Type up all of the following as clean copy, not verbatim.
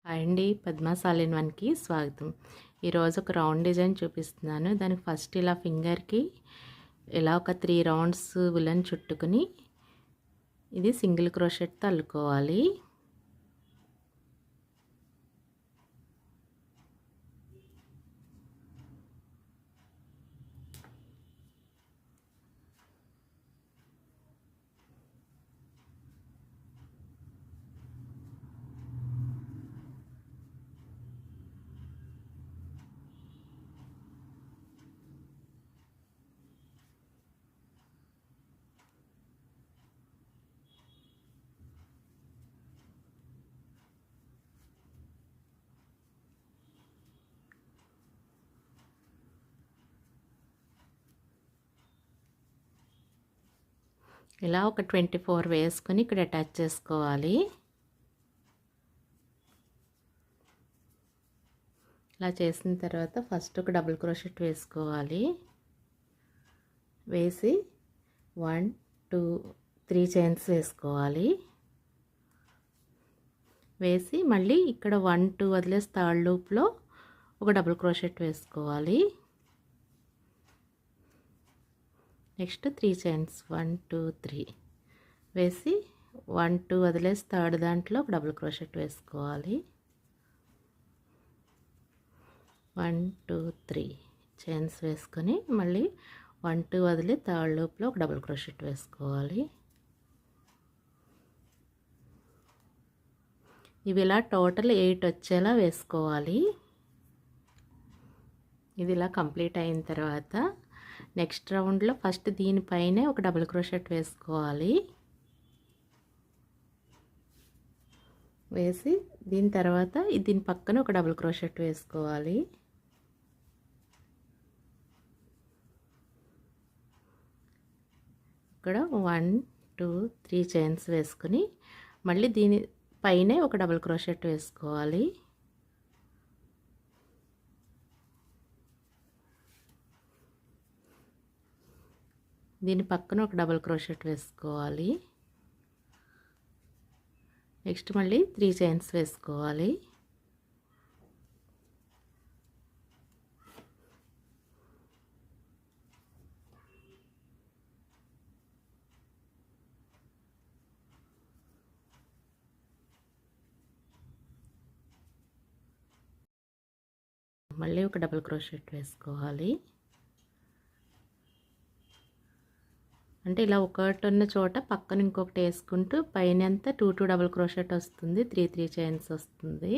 Hi అండి, Padma's all in వన్‌కి స్వాగతం. ఈరోజు ఒక రౌండ్ డిజైన్ చూపిస్తున్నాను. దానికి ఫస్ట్ ఇలా ఫింగర్‌కి ఇలా ఒక 3 రౌండ్స్ ఉలెన్ చుట్టుకుని ఇది సింగిల్ క్రోషెట్‌తో అల్లుకోవాలి. ఇలా ఒక 24 వేసుకొని ఇక్కడ అటాచ్ చేసుకోవాలి. ఇలా చేసిన తర్వాత ఫస్ట్ ఒక డబుల్ క్రోషెట్ వేసుకోవాలి. వేసి 1 2 3 చైన్స్ వేసుకోవాలి. వేసి మళ్ళీ ఇక్కడ 1 2 వదిలేసి థర్డ్ లూప్లో ఒక డబుల్ క్రోషెట్ వేసుకోవాలి. నెక్స్ట్ 3 చైన్స్ 1 2 3 వేసి 1 2 వదిలేసి థర్డ్ దాంట్లో ఒక డబుల్ క్రోషెట్ వేసుకోవాలి. 1 2 3 చైన్స్ వేసుకొని మళ్ళీ 1 2 వదిలి థర్డ్ లూప్లో ఒక డబుల్ క్రోషెట్ వేసుకోవాలి. ఇవి ఇలా టోటల్ 8 వచ్చేలా వేసుకోవాలి. ఇది ఇలా కంప్లీట్ అయిన తర్వాత నెక్స్ట్ రౌండ్లో ఫస్ట్ దీనిపైనే ఒక డబుల్ క్రోషెట్ వేసుకోవాలి. వేసి దీని తర్వాత దీని పక్కన ఒక డబుల్ క్రోషెట్ వేసుకోవాలి. ఇక్కడ 1 2 3 చైన్స్ వేసుకొని మళ్ళీ దీని పైనే ఒక డబుల్ క్రోషెట్ వేసుకోవాలి. దీని పక్కన ఒక డబుల్ క్రోషెట్ వేసుకోవాలి. నెక్స్ట్ మళ్ళీ 3 చైన్స్ వేసుకోవాలి. మళ్ళీ ఒక డబుల్ క్రోషెట్ వేసుకోవాలి. అంటే ఇలా ఒకటి ఉన్న చోట పక్కన ఇంకొకటి వేసుకుంటూ పైన అంతా 2 2 డబుల్ క్రోషెట్ వస్తుంది, 3 3 చైన్స్ వస్తుంది.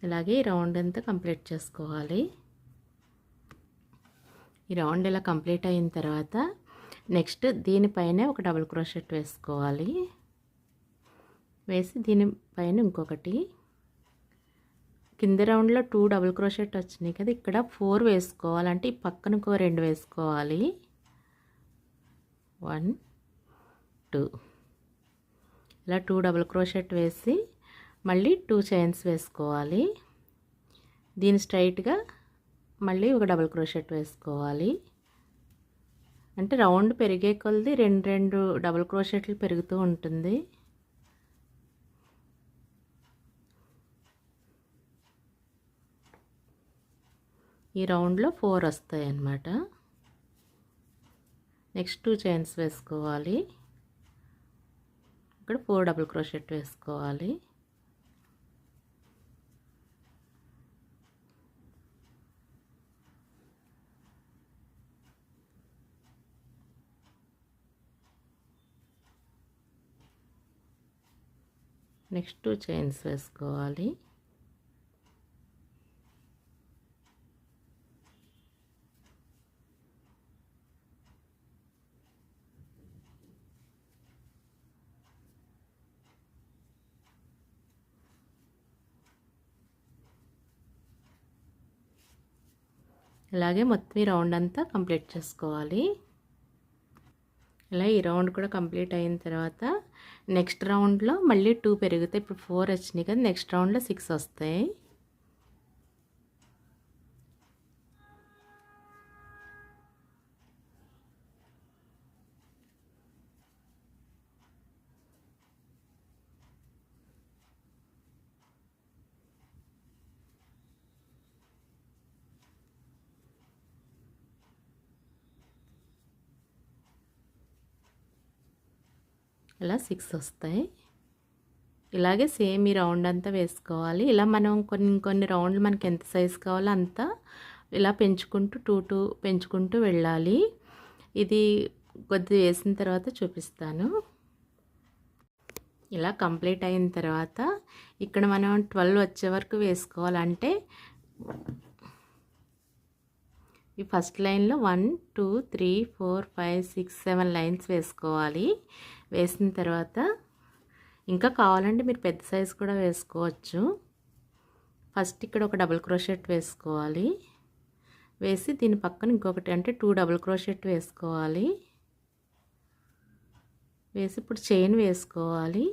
ఇలాగే ఈ రౌండ్ అంతా కంప్లీట్ చేసుకోవాలి. ఈ రౌండ్ ఇలా కంప్లీట్ అయిన తర్వాత నెక్స్ట్ దీనిపైనే ఒక డబుల్ క్రోషెట్ వేసుకోవాలి. వేసి దీనిపైన ఇంకొకటి కింద రౌండ్లో 2 డబుల్ క్రోషెట్ వచ్చినాయి కదా, ఇక్కడ 4 వేసుకోవాలంటే ఈ పక్కన ఇంకో 2 వేసుకోవాలి. 1 2 ఇలా 2 డబుల్ క్రోషెట్ వేసి మళ్ళీ 2 చైన్స్ వేసుకోవాలి. దీని స్ట్రైట్గా మళ్ళీ ఒక డబుల్ క్రోషెట్ వేసుకోవాలి. అంటే రౌండ్ పెరిగే కొలది 2 2 డబుల్ క్రోషెట్లు పెరుగుతూ ఉంటుంది. ఈ రౌండ్లో 4 వస్తాయి అన్నమాట. నెక్స్ట్ 2 చైన్స్ వేసుకోవాలి. ఇక్కడ 4 డబుల్ క్రోషెట్ వేసుకోవాలి. నెక్స్ట్ 2 చైన్స్ వేసుకోవాలి. ఇలాగే మొత్తం ఈ రౌండ్ అంతా కంప్లీట్ చేసుకోవాలి. ఇలా ఈ రౌండ్ కూడా కంప్లీట్ అయిన తర్వాత నెక్స్ట్ రౌండ్లో మళ్ళీ 2 పెరుగుతాయి. ఇప్పుడు 4 వచ్చినాయి కదా, నెక్స్ట్ రౌండ్లో 6 వస్తాయి. ఇలా 6 వస్తాయి. ఇలాగే సేమ్ ఈ రౌండ్ అంతా వేసుకోవాలి. ఇలా మనం కొన్ని రౌండ్లు మనకి ఎంత సైజు కావాలో అంత ఇలా పెంచుకుంటూ పెంచుకుంటూ వెళ్ళాలి. ఇది కొద్దిగా వేసిన తర్వాత చూపిస్తాను. ఇలా కంప్లీట్ అయిన తర్వాత ఇక్కడ మనం 12 వచ్చే వరకు వేసుకోవాలంటే ఈ ఫస్ట్ లైన్లో 1 2 3 4 5 6 7 లైన్స్ వేసుకోవాలి. వేసిన తర్వాత ఇంకా కావాలంటే మీరు పెద్ద సైజు కూడా వేసుకోవచ్చు. ఫస్ట్ ఇక్కడ ఒక డబుల్ క్రోషెట్ వేసుకోవాలి. వేసి దీని పక్కన ఇంకొకటి అంటే 2 డబుల్ క్రోషెట్ వేసుకోవాలి. వేసి ఇప్పుడు చైన్ వేసుకోవాలి.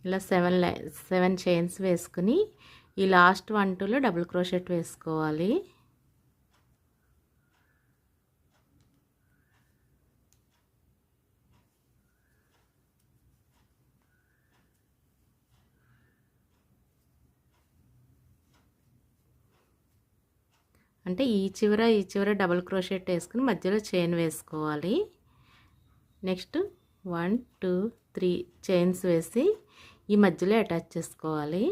ఇలా 7 చైన్స్ వేసుకుని ఈ లాస్ట్ 1 2లో డబుల్ క్రోషెట్ వేసుకోవాలి. అంటే ఈ చివర డబుల్ క్రోషెట్ వేసుకుని మధ్యలో చైన్ వేసుకోవాలి. నెక్స్ట్ 1 2 3 చైన్స్ వేసి ఈ మధ్యలో అటాచ్ చేసుకోవాలి.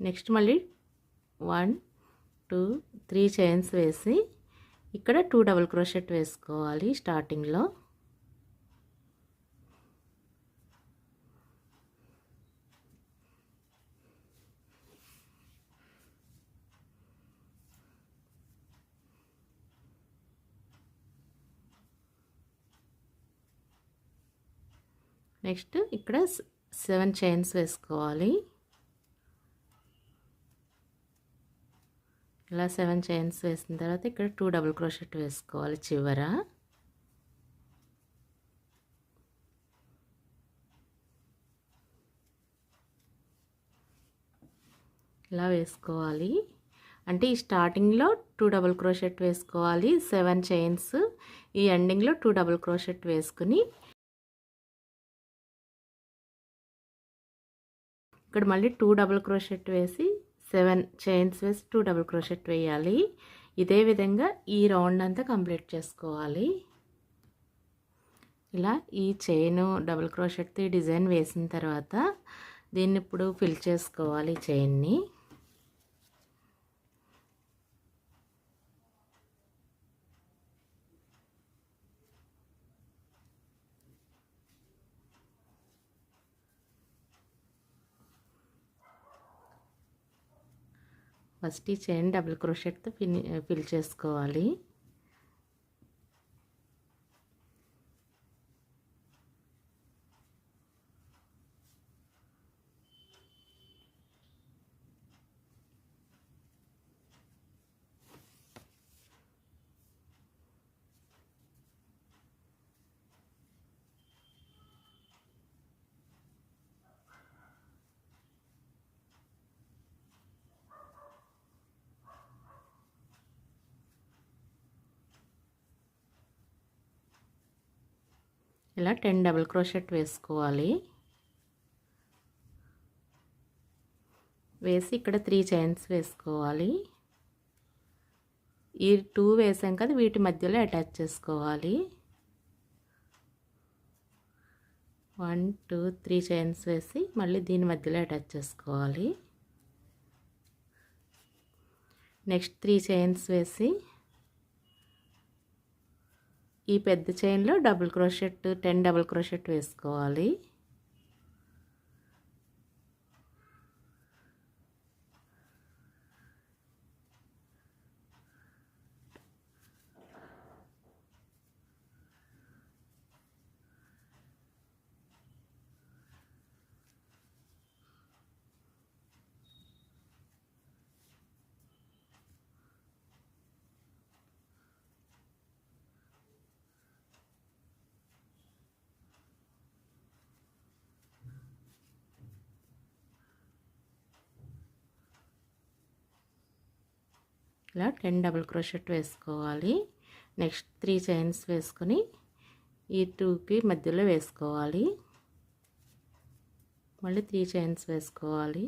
నెక్స్ట్ మళ్ళీ 1 2 3 చైన్స్ వేసి ఇక్కడ 2 డబుల్ క్రోషెట్ వేసుకోవాలి స్టార్టింగ్లో. నెక్స్ట్ ఇక్కడ 7 చైన్స్ వేసుకోవాలి. ఇలా 7 చైన్స్ వేసిన తర్వాత ఇక్కడ 2 డబుల్ క్రోషెట్ వేసుకోవాలి చివర. ఇలా వేసుకోవాలి. అంటే ఈ స్టార్టింగ్లో 2 డబుల్ క్రోషెట్ వేసుకోవాలి, 7 చైన్స్, ఈ ఎండింగ్లో 2 డబుల్ క్రోషెట్ వేసుకుని ఇక్కడ మళ్ళీ 2 డబుల్ క్రోషెట్ వేసి 7 చైన్స్ వేసి 2 డబుల్ క్రోషెట్ వేయాలి. ఇదే విధంగా ఈ రౌండ్ అంతా కంప్లీట్ చేసుకోవాలి. ఇలా ఈ చైను డబుల్ క్రోషెట్తో ఈ డిజైన్ వేసిన తర్వాత దీన్ని ఇప్పుడు ఫిల్ చేసుకోవాలి చైన్ని. ఫస్ట్ ఈ చైన్ డబుల్ క్రోషెట్తో ఫిల్ చేసుకోవాలి. ఇలా 10 డబుల్ క్రోషెట్ వేసుకోవాలి. వేసి ఇక్కడ 3 చైన్స్ వేసుకోవాలి. ఈ 2 వేసాం కదా, వీటి మధ్యలో అటాచ్ చేసుకోవాలి. 1 2 3 చైన్స్ వేసి మళ్ళీ దీని మధ్యలో అటాచ్ చేసుకోవాలి. నెక్స్ట్ 3 చైన్స్ వేసి ఈ పెద్ద చైన్లో డబుల్ క్రోషెట్ 10 డబుల్ క్రోషెట్ వేసుకోవాలి. ఇలా 10 డబుల్ క్రోషెట్ వేసుకోవాలి. నెక్స్ట్ 3 చైన్స్ వేసుకొని ఈ 2కి మధ్యలో వేసుకోవాలి. మళ్ళీ 3 చైన్స్ వేసుకోవాలి.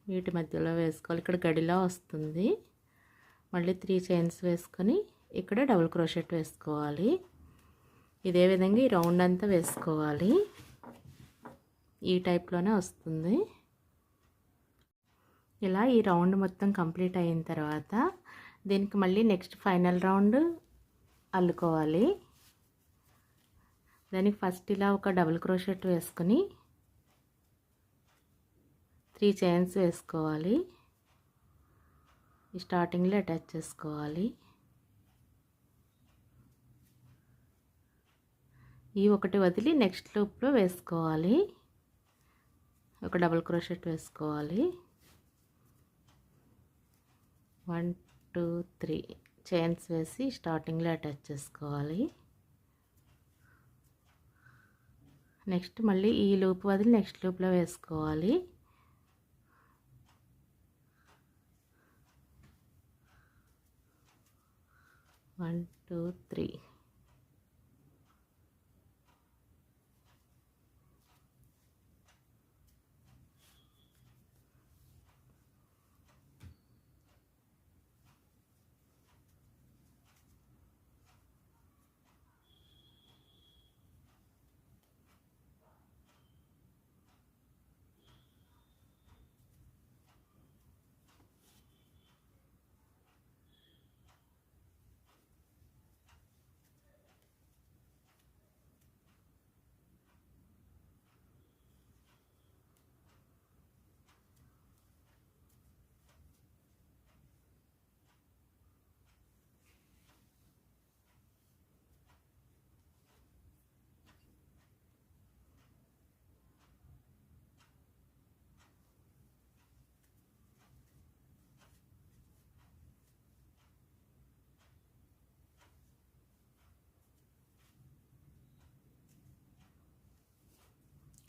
వీటి మధ్యలో వేసుకోవాలి. ఇక్కడ గడిలా వస్తుంది. మళ్ళీ 3 చైన్స్ వేసుకొని ఇక్కడ డబుల్ క్రోషెట్ వేసుకోవాలి. ఇదే విధంగా ఈ రౌండ్ అంతా వేసుకోవాలి. ఈ టైప్లోనే వస్తుంది. ఇలా ఈ రౌండ్ మొత్తం కంప్లీట్ అయిన తర్వాత దీనికి మళ్ళీ నెక్స్ట్ ఫైనల్ రౌండ్ అల్లుకోవాలి. దానికి ఫస్ట్ ఇలా ఒక డబుల్ క్రోషెట్ వేసుకొని 3 చైన్స్ వేసుకోవాలి. స్టార్టింగ్లో అటాచ్ చేసుకోవాలి. ఈ ఒకటి వదిలి నెక్స్ట్ లూప్లో వేసుకోవాలి. ఒక డబుల్ క్రోషెట్ వేసుకోవాలి. 1 2 3 చైన్స్ వేసి స్టార్టింగ్లో అటాచ్ చేసుకోవాలి. నెక్స్ట్ మళ్ళీ ఈ లూప్ వదిలి నెక్స్ట్ లూప్లో వేసుకోవాలి. వన్ టూ త్రీ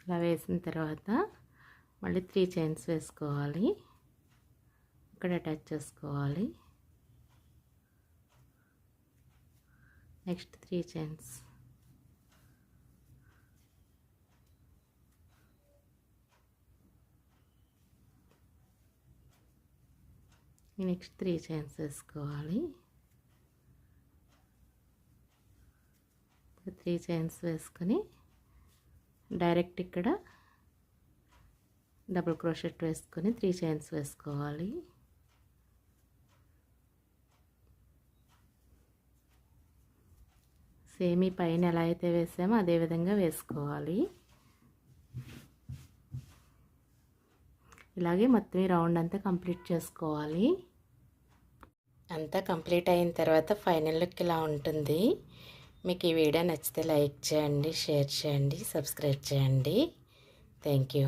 ఇలా వేసిన తర్వాత మళ్ళీ 3 చైన్స్ వేసుకోవాలి. ఇక్కడ అటాచ్ చేసుకోవాలి. నెక్స్ట్ 3 చైన్స్, నెక్స్ట్ 3 చైన్స్ వేసుకోవాలి. 3 చైన్స్ వేసుకొని డైరెక్ట్ ఇక్కడ డబుల్ క్రోషెట్ వేసుకొని 3 చైన్స్ వేసుకోవాలి. సేమ్ ఈ పైన ఎలా అయితే వేసామో అదే విధంగా వేసుకోవాలి. ఇలాగే మొత్తం ఈ రౌండ్ అంతా కంప్లీట్ చేసుకోవాలి. అంతా కంప్లీట్ అయిన తర్వాత ఫైనల్ లుక్ ఇలా ఉంటుంది. మీకు ఈ వీడియో నచ్చితే లైక్ చేయండి, షేర్ చేయండి, సబ్స్క్రైబ్ చేయండి. Thank you.